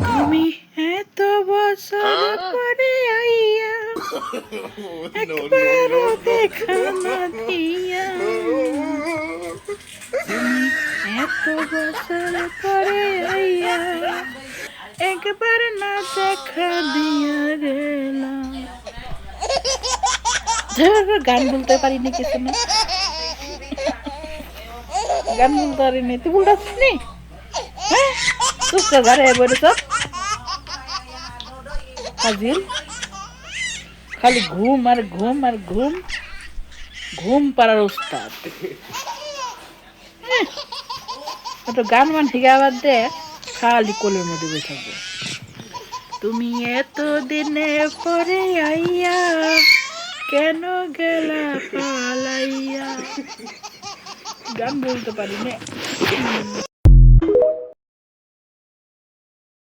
তুমি এত বছর পরে আইয়া একবারও দেখা না দিয়া, তুমি এত বছর পরে আইয়া একবার না দেখা দিয়া গেলা। গান বলতে পারিনি কিছু না, গান বলতে পারিনি। তুই বলতে নি হ্যাঁ, চুপ করে ঘরে বলে সব ফাজিল, খালি ঘুম আর ঘুম আর ঘুম, ঘুম পাড়ার উস্তাদ। তো গান মান ঠিক আবার দে, খালি কোলের মধ্যে বসে থাকবো। তুমি এত দিনে পরে আইয়া কেন গেলা পালাইয়া। গান বলতে পারি না।